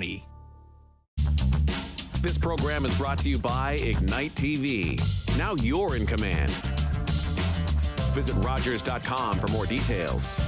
County. This program is brought to you by Ignite TV. Now you're in command. Visit Rogers.com for more details.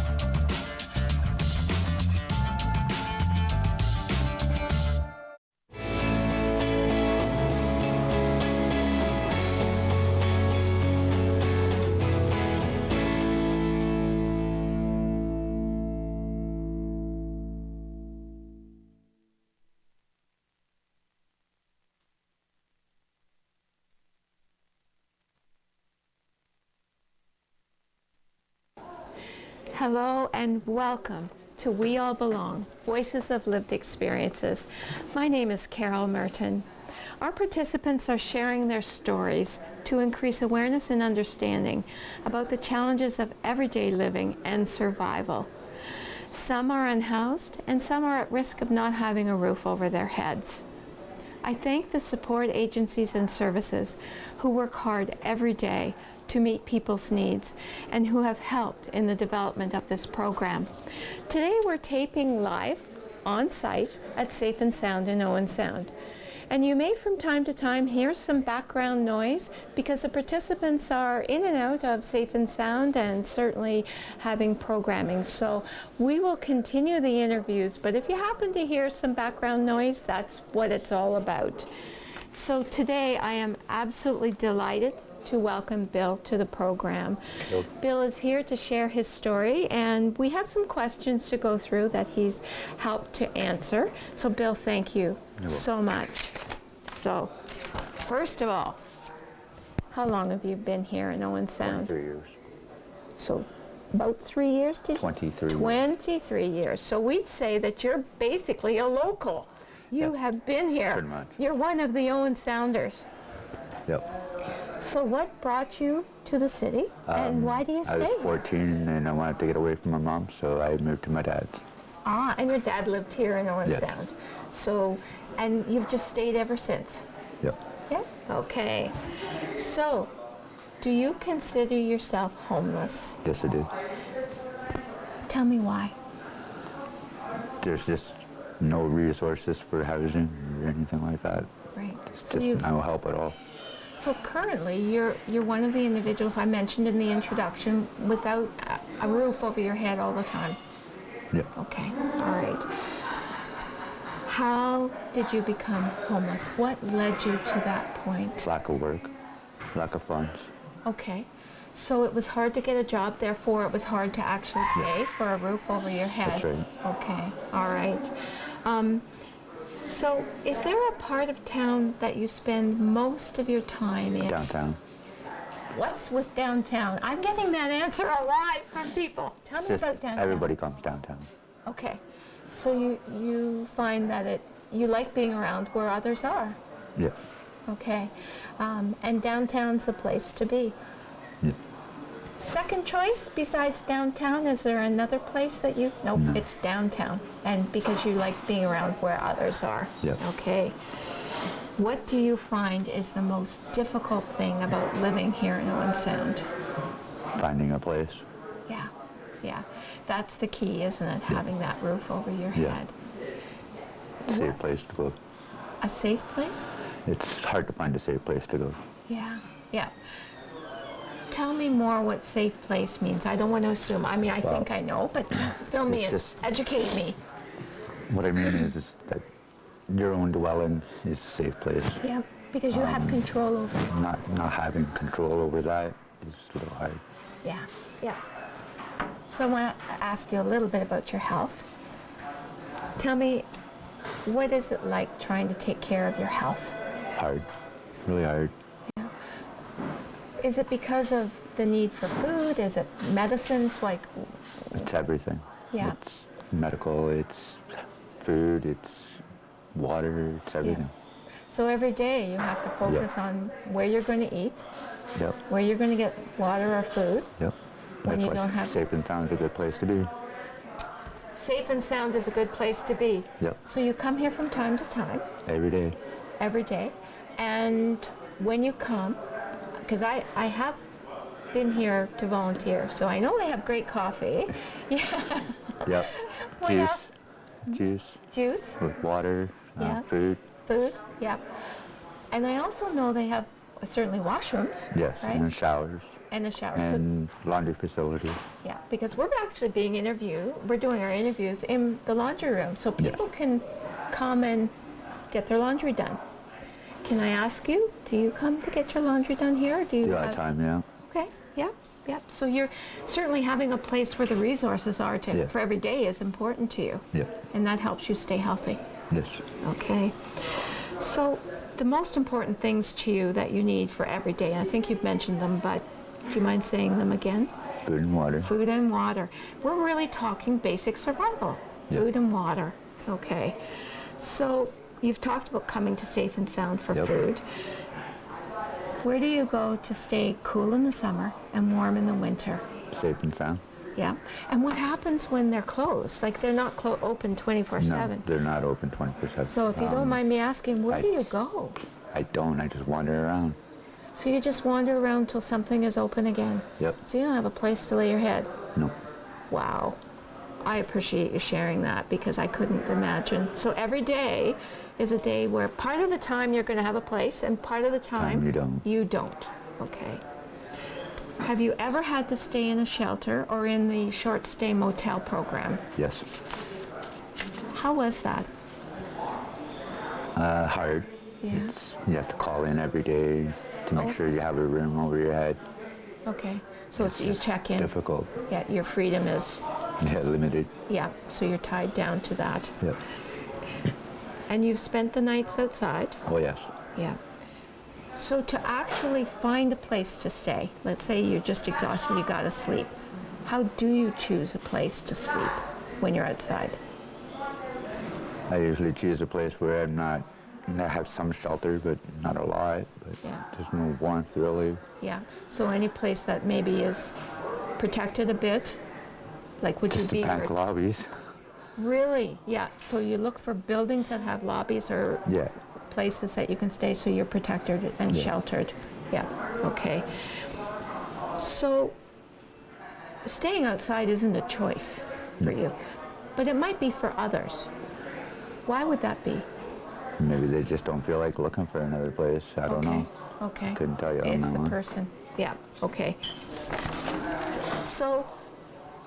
Hello and welcome to We All Belong, Voices of Lived Experiences. My name is Carol Merton. Our participants are sharing their stories to increase awareness and understanding about the challenges of everyday living and survival. Some are unhoused and some are at risk of not having a roof over their heads. I thank the support agencies and services who work hard every day to meet people's needs and who have helped in the development of this program. Today we're taping live on site at Safe and Sound in Owen Sound. And you may from time to time hear some background noise because the participants are in and out of Safe and Sound and certainly having programming. So we will continue the interviews, but if you happen to hear some background noise, that's what it's all about. So today I am absolutely delighted to welcome Bill to the program. Hello. Bill is here to share his story, and we have some questions to go through that he's helped to answer. So Bill, thank you so much. So, first of all, how long have you been here in Owen Sound? 23 years. So, about 3 years, did you? 23. 23 years. So we'd say that you're basically a local. You have been here. Pretty much. You're one of the Owen Sounders. Yep. So what brought you to the city, and why do you stay I was here? 14 and I wanted to get away from my mom, so I moved to my dad's. Ah, and your dad lived here in Owen Yes. Sound. So, and you've just stayed ever since? Yep. Yeah. Okay. So, do you consider yourself homeless? Yes, I do. Tell me why. There's just no resources for housing or anything like that. Right. It's So just no help at all. So currently, you're one of the individuals I mentioned in the introduction without a roof over your head all the time. Yep. Okay. All right. How did you become homeless? What led you to that point? Lack of work, lack of funds. Okay. So it was hard to get a job, therefore it was hard to actually pay for a roof over your head. That's right. Okay. All right. So is there a part of town that you spend most of your time in? Downtown. What's with downtown? I'm getting that answer a lot from people. Tell me Just about downtown. everybody comes downtown. Okay. So you find that you like being around where others are. Yeah. Okay. And downtown's the place to be. Yeah. Second choice besides downtown, is there another place that you... Nope, No. It's downtown. And because you like being around where others are. Yeah. Okay. What do you find is the most difficult thing about living here in Owen Sound? Finding a place. Yeah, yeah. That's the key, isn't it? Having that roof over your Yeah. head. Safe place to go. A safe place? It's hard to find a safe place to go. Yeah, yeah. Tell me more what safe place means. I don't want to assume. I mean, I think I know, but fill me It's in. just- Educate me. What I mean is that your own dwelling is a safe place. Yeah, because you have control over it. Not having control over that is a little hard. Yeah, yeah. So I want to ask you a little bit about your health. Tell me, what is it like trying to take care of your health? Hard. Really hard. Is it because of the need for food? Is it medicines? Like, It's everything. Yeah. It's medical, it's food, it's water, it's everything. so every day you have to focus on where you're going to eat, Yep. where you're going to get water or food. Yep. When That's you why don't have- Safe and Sound is a good place to be. Safe and sound is a good place to be. Yep. So you come here from time to time, Every day. every day, and when you come, because I have been here to volunteer, so I know they have great coffee. Yeah. Yep. We Juice. have juice Juice? with water, Yeah. food. Food? Yep. And I also know they have certainly washrooms. Yes, Right? and showers And a shower. and laundry facilities. Yeah, because we're actually being interviewed. We're doing our interviews in the laundry room, so people can come and get their laundry done. Can I ask you, do you come to get your laundry done here? Or do you Do have... that time, yeah. Okay, yeah, yeah. So you're certainly having a place where the resources are to, for every day is important to you. Yeah. And that helps you stay healthy. Yes. Okay. So the most important things to you that you need for every day, and I think you've mentioned them, but do you mind saying them again? Food and water. Food and water. We're really talking basic survival. Yep. Food and water. Okay. So you've talked about coming to Safe and Sound for food. Where do you go to stay cool in the summer and warm in the winter? Safe and Sound. Yeah. And what happens when they're closed? Like they're not open 24/7. No, they're not open 24/7. So if you don't mind me asking, where do you go? I don't. I just wander around. So you just wander around till something is open again? Yep. So you don't have a place to lay your head? No. Wow. I appreciate you sharing that because I couldn't imagine. So every day is a day where part of the time you're going to have a place and part of the time you don't. You don't. Okay. Have you ever had to stay in a shelter or in the short stay motel program? Yes. How was that? Hard. Yeah. You have to call in every day to make sure you have a room over your head. Okay. So you check in. Difficult. Yeah, your freedom is, Yeah, limited. yeah, so you're tied down to that. Yep. And you've spent the nights outside? Oh, yes. Yeah. So to actually find a place to stay, let's say you're just exhausted, you gotta sleep. How do you choose a place to sleep when you're outside? I usually choose a place where I have some shelter, but not a lot. But Yeah. there's no warmth really. Yeah. So any place that maybe is protected a bit, like would Just you the be bank lobbies. really? Yeah. So you look for buildings that have lobbies or Yeah. places that you can stay so you're protected and Yeah. sheltered. Yeah. Okay. So staying outside isn't a choice for you, but it might be for others. Why would that be? Maybe they just don't feel like looking for another place. I don't know. Okay. Couldn't tell you on It's that the one. person. Yeah. Okay. So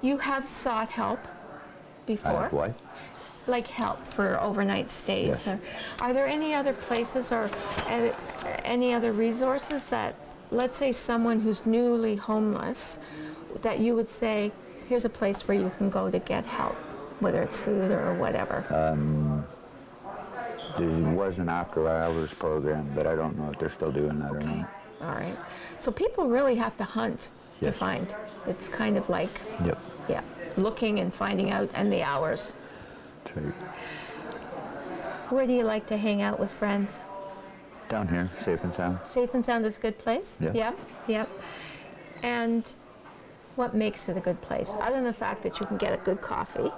you have sought help I before? have what? Like help for overnight stays? Yes. Or are there any other places or any other resources that, let's say someone who's newly homeless, that you would say, here's a place where you can go to get help, whether it's food or whatever? There was an after-hours program, but I don't know if they're still doing that or Okay. not. All right. So people really have to hunt to Yes. find. It's kind of like, Yep. yeah, looking and finding out and the hours. That's right. Where do you like to hang out with friends? Down here, Safe and Sound. Safe and Sound is a good place? Yeah. Yep, yep. And what makes it a good place? Other than the fact that you can get a good coffee.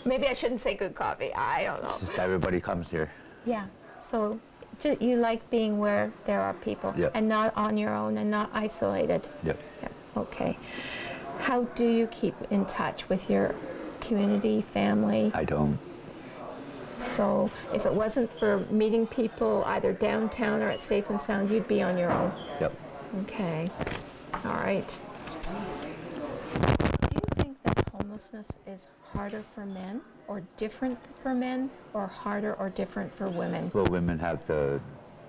Maybe I shouldn't say good coffee. I don't know. Just everybody comes here. Yeah. So you like being where there are people Yep. and not on your own and not isolated. Yep. Yep. Okay. How do you keep in touch with your community, family? I don't. So if it wasn't for meeting people either downtown or at Safe and Sound, you'd be on your own. Yep. Okay. All right. Do you think that homelessness is harder for men or different for men or harder or different for women? Well, women have the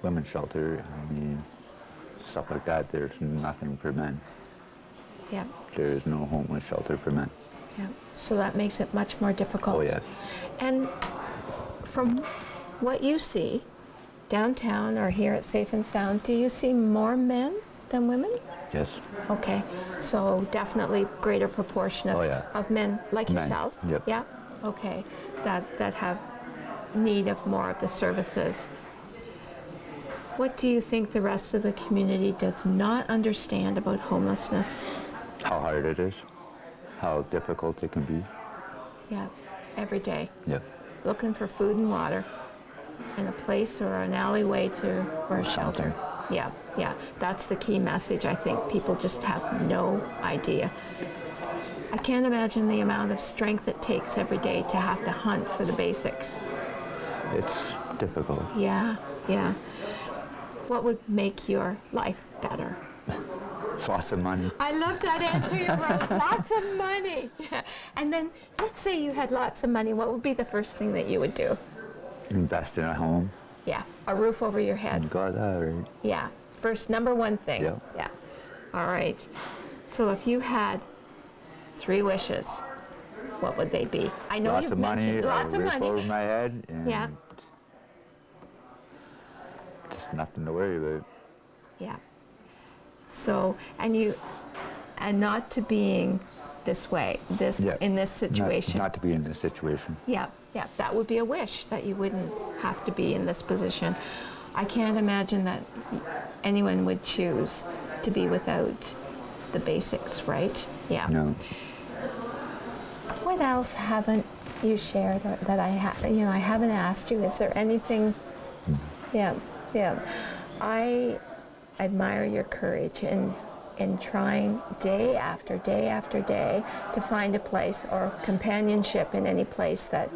women's shelter. I mean, stuff like that. There's nothing for men. Yeah. There is no homeless shelter for men. Yeah. So that makes it much more difficult. Oh, yes. And from what you see downtown or here at Safe and Sound, do you see more men than women? Yes. Okay, so definitely greater proportion of, Oh, yeah. of men like Men, yourselves? yep. Yeah, okay, that have need of more of the services. What do you think the rest of the community does not understand about homelessness? How hard it is. How difficult it can be. Yeah, every day, Yep. looking for food and water and a place or an alleyway to, or a shelter. Yeah, yeah, that's the key message. I think people just have no idea. I can't imagine the amount of strength it takes every day to have to hunt for the basics. It's difficult. Yeah, yeah. What would make your life better? Lots of money. I love that answer you wrote. Lots of money. Yeah. And then, let's say you had lots of money. What would be the first thing that you would do? Invest in a home. Yeah, a roof over your head. You got that right. Yeah, first number one thing. Yeah. Yeah. All right. So if you had 3 wishes, what would they be? I know Lots you've of money, mentioned lots a of roof money. over my head, and Yeah. just nothing to worry about. Yeah. So, and not to being this way, Yeah. in this situation. Not to be in this situation. Yeah, yeah, that would be a wish, that you wouldn't have to be in this position. I can't imagine that anyone would choose to be without the basics, right? Yeah. No. What else haven't you shared that I haven't asked you? Is there anything? Yeah, yeah. I admire your courage in trying day after day after day to find a place or companionship in any place that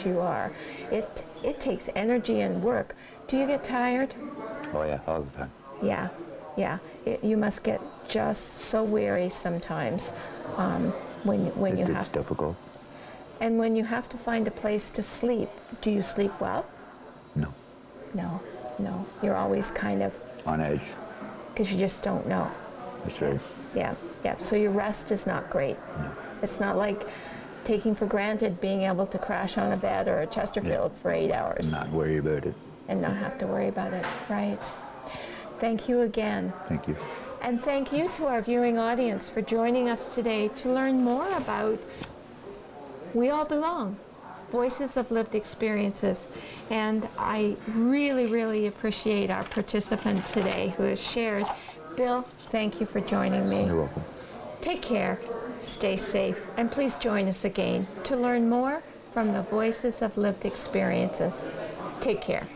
you are. It takes energy and work. Do you get tired? Oh yeah, all the time. Yeah, yeah. You must get just so weary sometimes when you It's have. difficult. And when you have to find a place to sleep, do you sleep well? No. No, no. You're always kind of, On edge. because you just don't know. That's right. Yeah, yeah. So your rest is not great. No. It's not like taking for granted being able to crash on a bed or a Chesterfield for 8 hours Not worry about it. and not have to worry about it. Right. Thank you again. Thank you. And thank you to our viewing audience for joining us today to learn more about We All Belong, Voices of Lived Experiences. And I really, really appreciate our participant today who has shared. Bill, thank you for joining me. You're welcome. Take care, stay safe, and please join us again to learn more from the Voices of Lived Experiences. Take care.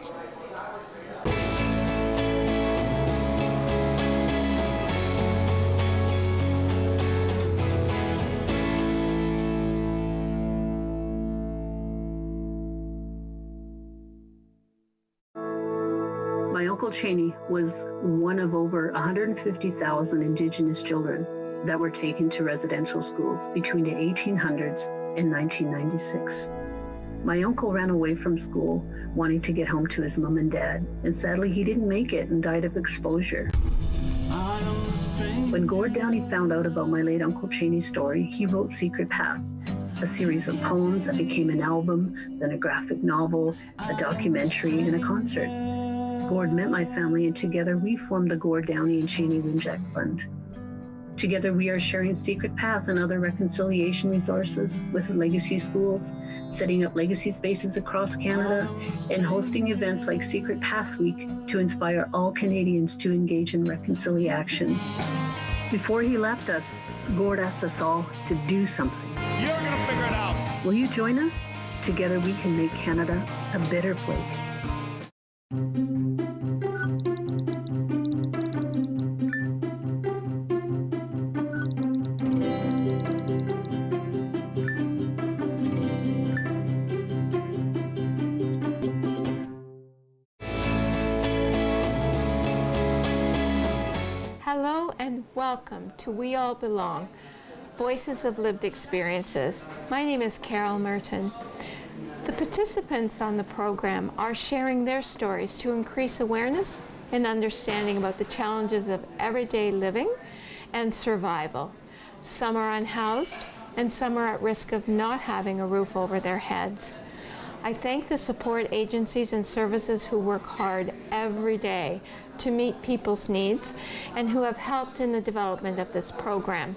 My Uncle Cheney was one of over 150,000 Indigenous children that were taken to residential schools between the 1800s and 1996. My uncle ran away from school wanting to get home to his mom and dad, and sadly he didn't make it and died of exposure. When Gord Downey found out about my late Uncle Cheney's story, he wrote Secret Path, a series of poems that became an album, then a graphic novel, a documentary, and a concert. Gord met my family, and together we formed the Gord Downey and Cheney Winjack Fund. Together we are sharing Secret Path and other reconciliation resources with legacy schools, setting up legacy spaces across Canada, and hosting events like Secret Path Week to inspire all Canadians to engage in reconciliation. Before he left us, Gord asked us all to do something. You're gonna figure it out. Will you join us? Together we can make Canada a better place. Hello and welcome to We All Belong, Voices of Lived Experiences. My name is Carol Merton. The participants on the program are sharing their stories to increase awareness and understanding about the challenges of everyday living and survival. Some are unhoused and some are at risk of not having a roof over their heads. I thank the support agencies and services who work hard every day to meet people's needs and who have helped in the development of this program.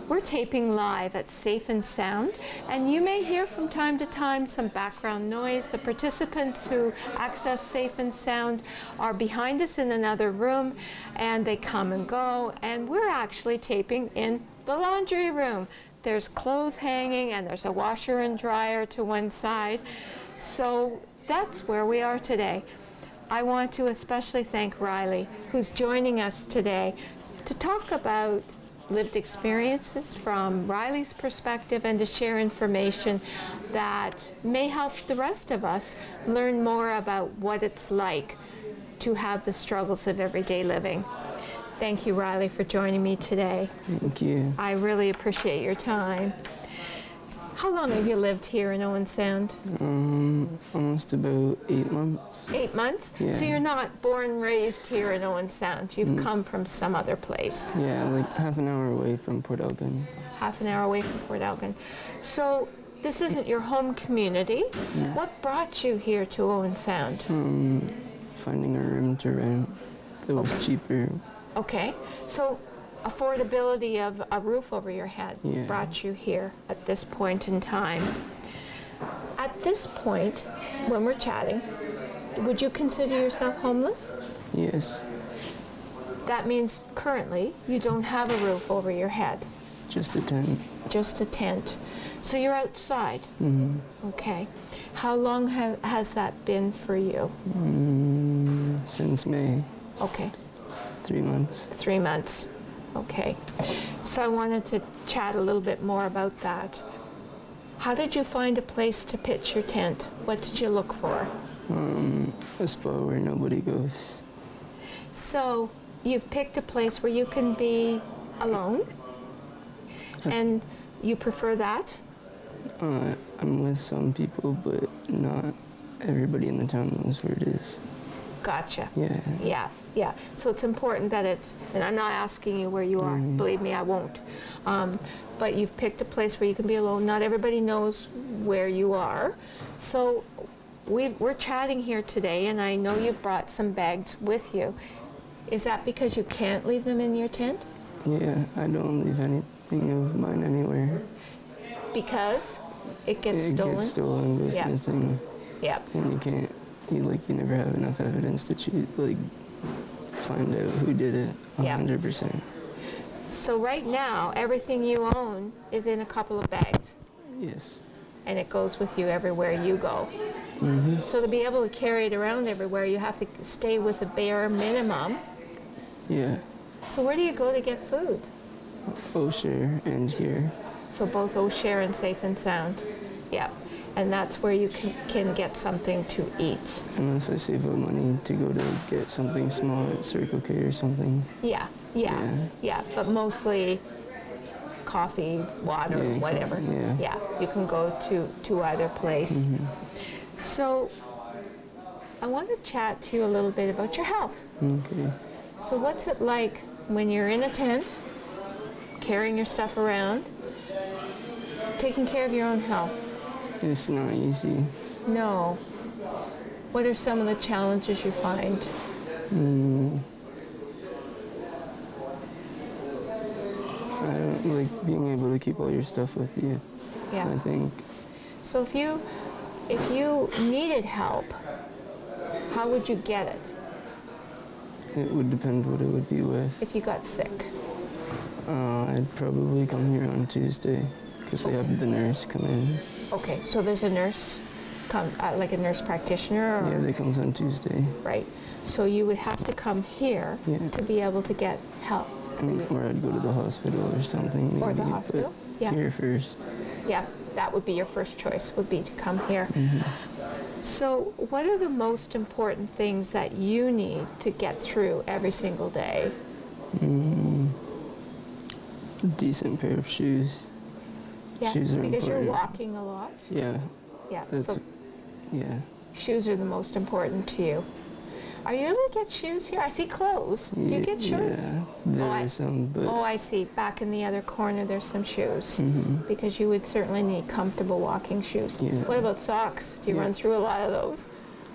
We're taping live at Safe and Sound, and you may hear from time to time some background noise. The participants who access Safe and Sound are behind us in another room, and they come and go, and we're actually taping in the laundry room. There's clothes hanging, and there's a washer and dryer to one side. So that's where we are today. I want to especially thank Riley, who's joining us today to talk about lived experiences from Riley's perspective and to share information that may help the rest of us learn more about what it's like to have the struggles of everyday living. Thank you, Riley, for joining me today. Thank you. I really appreciate your time. How long have you lived here in Owen Sound? Almost about 8 months. 8 months? Yeah. So you're not born and raised here in Owen Sound. You've come from some other place. Yeah, like half an hour away from Port Elgin. Half an hour away from Port Elgin. So this isn't your home community. Yeah. What brought you here to Owen Sound? Finding a room to rent that was cheaper. Okay, so affordability of a roof over your head Yeah. brought you here at this point in time. At this point, when we're chatting, would you consider yourself homeless? Yes, That means currently you don't have a roof over your head, just a tent. just a tent. So you're outside. Okay. How long has that been for you? Since May, Okay, 3 months. 3 months. Okay. So I wanted to chat a little bit more about that. How did you find a place to pitch your tent? What did you look for? A spot where nobody goes. So you've picked a place where you can be alone, and you prefer that? I'm with some people, but not everybody in the town knows where it is. Gotcha. Yeah. Yeah. So it's important that it's, and I'm not asking you where you are, believe me, I won't. But you've picked a place where you can be alone. Not everybody knows where you are. So we're chatting here today, and I know you've brought some bags with you. Is that because you can't leave them in your tent? Yeah, I don't leave anything of mine anywhere. Because it gets It stolen? gets stolen, goes Yeah. missing, Yeah. and you never have enough evidence to find out who did it Yeah. 100%. So right now, everything you own is in a couple of bags, Yes. and it goes with you everywhere you go. So to be able to carry it around everywhere, you have to stay with the bare minimum. Yeah. So where do you go to get food? O'Share and here. So both O'Share and Safe and Sound. Yeah. And that's where you can get something to eat. Unless I save up money to go to get something small at Circle K or something. Yeah. But mostly coffee, water, Yeah, whatever. yeah. You can go to either place. So I want to chat to you a little bit about your health. Okay. So what's it like when you're in a tent, carrying your stuff around, taking care of your own health? It's not easy. No. What are some of the challenges you find? I don't like being able to keep all your stuff with you. Yeah. I think So if you needed help, how would you get it? it would depend what it would be with. If you got sick? I'd probably come here on Tuesday because they have the nurse come in. Okay, so there's a nurse, like a nurse practitioner? Or, Yeah, they comes on Tuesday. Right. So you would have to come here Yeah. to be able to get help. For you. Or I'd go to the hospital or something maybe. Or the but hospital, yeah. Here first. Yeah, that would be your first choice, would be to come here. So what are the most important things that you need to get through every single day? A decent pair of shoes. Yeah, Shoes are because you're important. walking a lot. Yeah. Yeah, That's, so yeah. shoes are the most important to you. Are you able to get shoes here? I see clothes. Do you get shoes? Yeah, there I- are some, but Oh, I see. Back in the other corner, there's some shoes. Because you would certainly need comfortable walking shoes. Yeah. What about socks? Do you Yeah. run through a lot of those?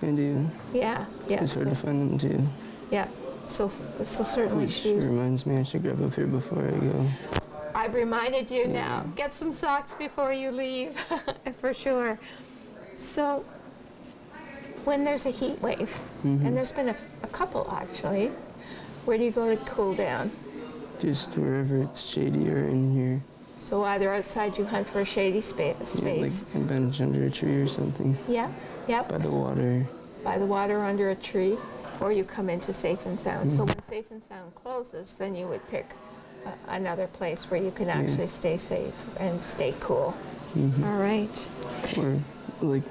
I do. Yeah. It's hard to find them too. Yeah. So certainly Which shoes. reminds me I should grab a pair before I go. I've reminded you now. Get some socks before you leave, for sure. So when there's a heat wave, and there's been a couple actually, where do you go to cool down? Just wherever it's shady or in here. So either outside you hunt for a shady Yeah, space. like a bench under a tree or something. Yeah, yep. By the water. By the water under a tree, or you come into Safe and Sound. So when Safe and Sound closes, then you would pick another place where you can actually stay safe and stay cool. All right. Or like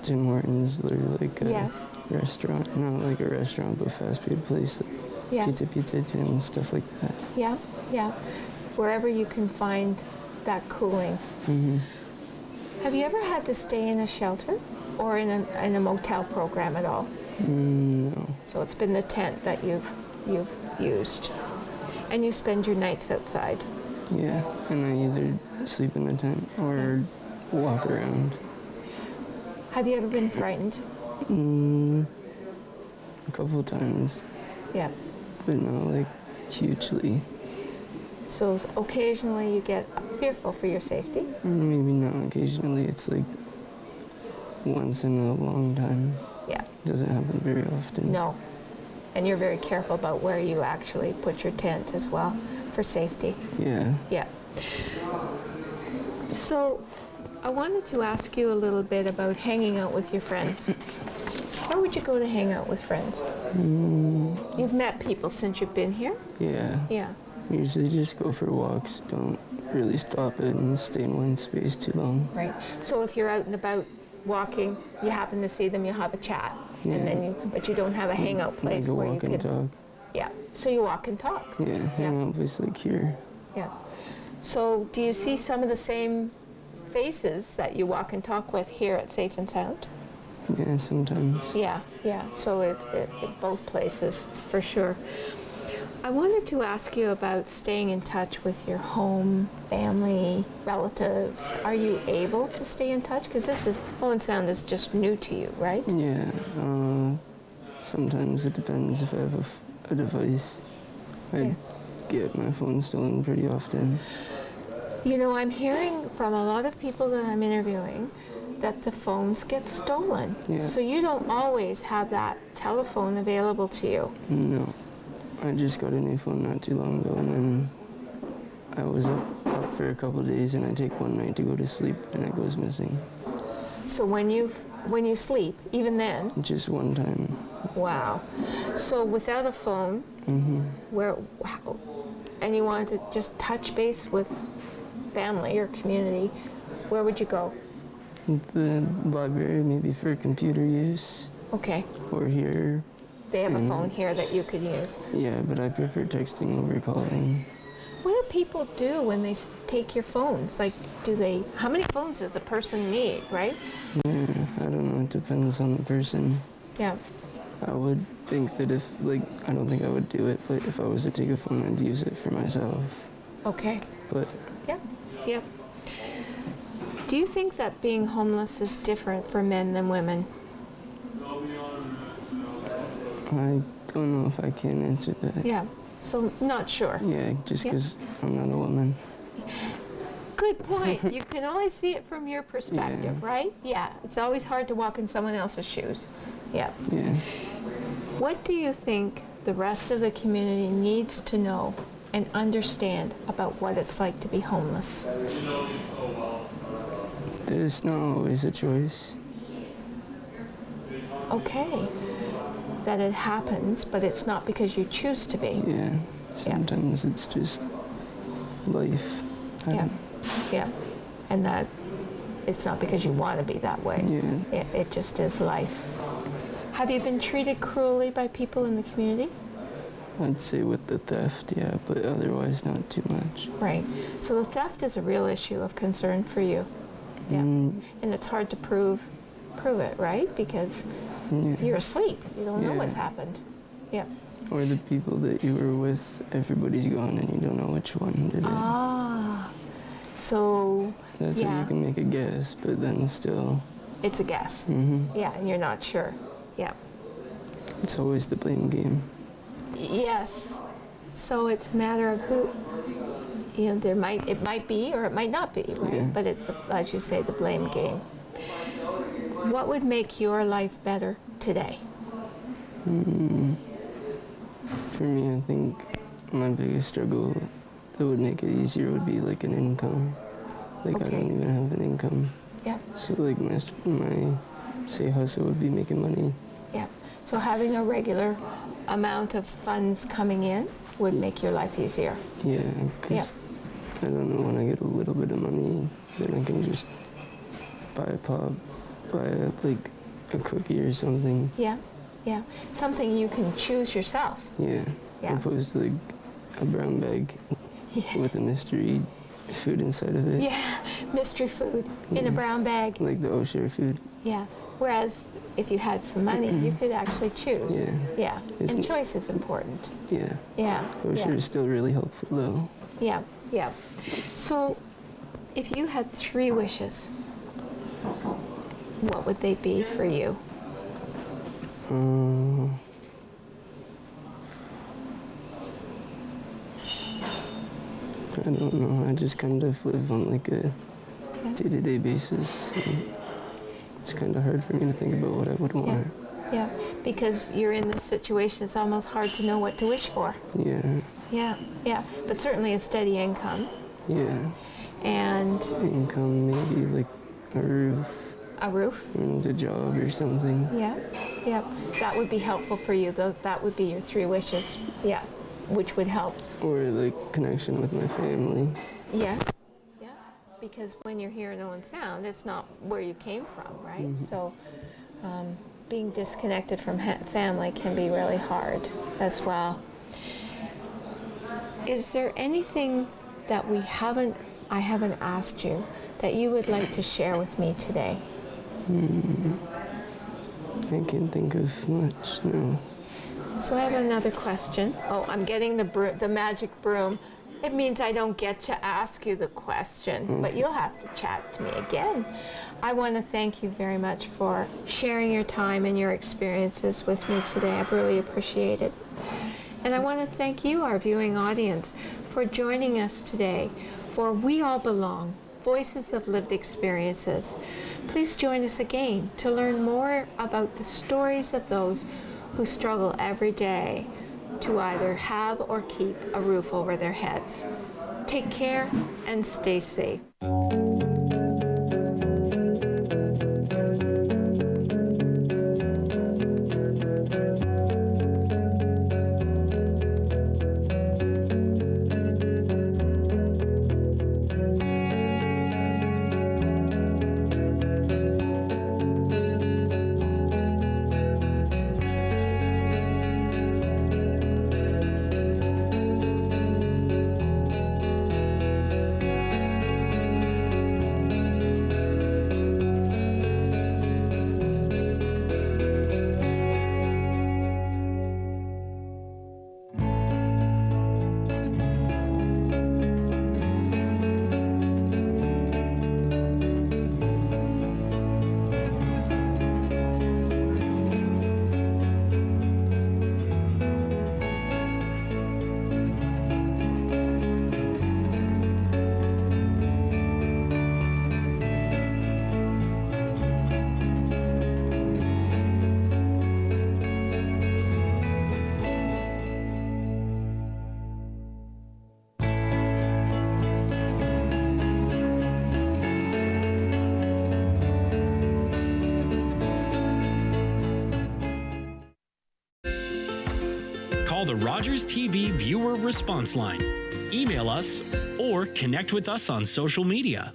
Tim Hortons, or like a Yes. restaurant, not like a restaurant, but fast food place, like Yeah. pizza tin, stuff like that. Yeah, yeah. Wherever you can find that cooling. Have you ever had to stay in a shelter or in a motel program at all? No. So it's been the tent that you've used, and you spend your nights outside. Yeah, and I either sleep in a tent or walk around. Have you ever been frightened? A couple of times, Yeah. but not like hugely. So occasionally you get fearful for your safety. Maybe not occasionally. It's like once in a long time. Yeah. Doesn't happen very often. No. And you're very careful about where you actually put your tent as well for safety. Yeah. Yeah. So I wanted to ask you a little bit about hanging out with your friends. Where would you go to hang out with friends? You've met people since you've been here? Yeah. Yeah. Usually just go for walks. Don't really stop and stay in one space too long. Right. So if you're out and about walking, you happen to see them, you have a chat, and then but you don't have a hangout place Like a where you walk and could. talk. Yeah. So you walk and talk. Yeah, hangout place like here. Yeah. So do you see some of the same faces that you walk and talk with here at Safe and Sound? Yeah, sometimes. Yeah, yeah. So it's both places for sure. I wanted to ask you about staying in touch with your home, family, relatives. Are you able to stay in touch? Because this is, Owen Sound is just new to you, right? Yeah, sometimes it depends if I have a device. I get my phone stolen pretty often. You know, I'm hearing from a lot of people that I'm interviewing that the phones get stolen. Yeah. So you don't always have that telephone available to you. No. I just got a new phone not too long ago, and then I was up for a couple of days, and I take one night to go to sleep, and it goes missing. So when you sleep, even then? Just one time. Wow. So without a phone, and you wanted to just touch base with family or community, where would you go? The library, maybe for computer use, Okay. or here. They have a phone here that you could use. Yeah, but I prefer texting over calling. What do people do when they take your phones? Like, how many phones does a person need, right? Yeah, I don't know, it depends on the person. Yeah. I would think that I don't think I would do it, but if I was to take a phone, I'd use it for myself. Okay. But Yeah. Yeah. Do you think that being homeless is different for men than women? I don't know if I can answer that. Yeah. So not sure. Yeah, just because I'm not a woman. Good point. You can only see it from your perspective, right? Yeah. It's always hard to walk in someone else's shoes. Yeah. Yeah. What do you think the rest of the community needs to know and understand about what it's like to be homeless? It's not always a choice. Okay. That it happens, but it's not because you choose to be. Yeah. Sometimes it's just life. Yeah. Yeah. And that it's not because you want to be that way. Yeah. It just is life. Have you been treated cruelly by people in the community? I'd say with the theft, yeah, but otherwise not too much. Right. So the theft is a real issue of concern for you. Yeah. And it's hard to prove it, right? Because you're asleep. You don't know what's happened. Yeah. Or the people that you were with, everybody's gone and you don't know which one did it. Ah. So, That's how you can make a guess, but then still. It's a guess. Yeah, and you're not sure. Yeah. It's always the blame game. Yes. So it's a matter of who, it might be or it might not be, right? Yeah. But it's, as you say, the blame game. What would make your life better today? For me, I think my biggest struggle that would make it easier would be like an income. Like I don't even have an income. Yeah. So like my say hustle would be making money. Yeah. So having a regular amount of funds coming in would make your life easier. Yeah, because I don't know, when I get a little bit of money, then I can just buy a pop, buy like a cookie or something. Yeah, yeah. Something you can choose yourself. Yeah, Yeah. opposed to like a brown bag with a mystery food inside of it. Yeah, mystery food in a brown bag. Like the Osher food. Yeah. Whereas if you had some money, you could actually choose. Yeah. Yeah. It's And choice is important. Yeah. Yeah. Osher Yeah. is still really helpful though. Yeah. Yeah. So, if you had 3 wishes, what would they be for you? I don't know. I just kind of live on like a day-to-day basis. And it's kind of hard for me to think about what I would want. Yeah. Because you're in this situation, it's almost hard to know what to wish for. Yeah. Yeah. Yeah. But certainly a steady income. Yeah. And Income, maybe like a roof a roof. and a job or something. Yeah. Yeah. That would be helpful for you, though. That would be your 3 wishes. Yeah. Which would help. Or like connection with my family. Yes. Yeah. Because when you're hearing Owen Sound, it's not where you came from, right? So being disconnected from family can be really hard as well. Is there anything that I haven't asked you that you would like to share with me today? I can't think of much, no. So I have another question. Oh, I'm getting the magic broom. It means I don't get to ask you the question, but you'll have to chat to me again. I want to thank you very much for sharing your time and your experiences with me today. I've really appreciated it. And I want to thank you, our viewing audience, for joining us today for We All Belong, Voices of Lived Experiences. Please join us again to learn more about the stories of those who struggle every day to either have or keep a roof over their heads. Take care and stay safe. Call the Rogers TV Viewer Response Line. Email us or connect with us on social media.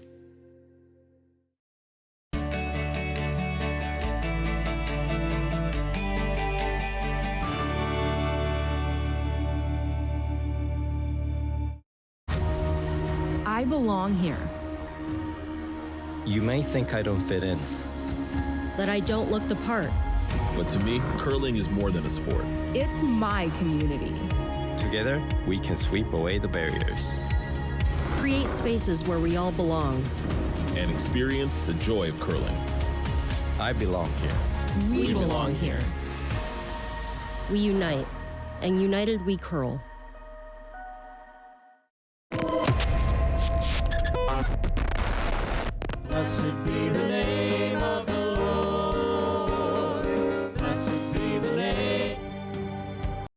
I belong here. You may think I don't fit in. That I don't look the part. But to me, curling is more than a sport. It's my community. Together, we can sweep away the barriers. Create spaces where we all belong. And experience the joy of curling. I belong here. We belong here. We unite, and united we curl. Blessed be the name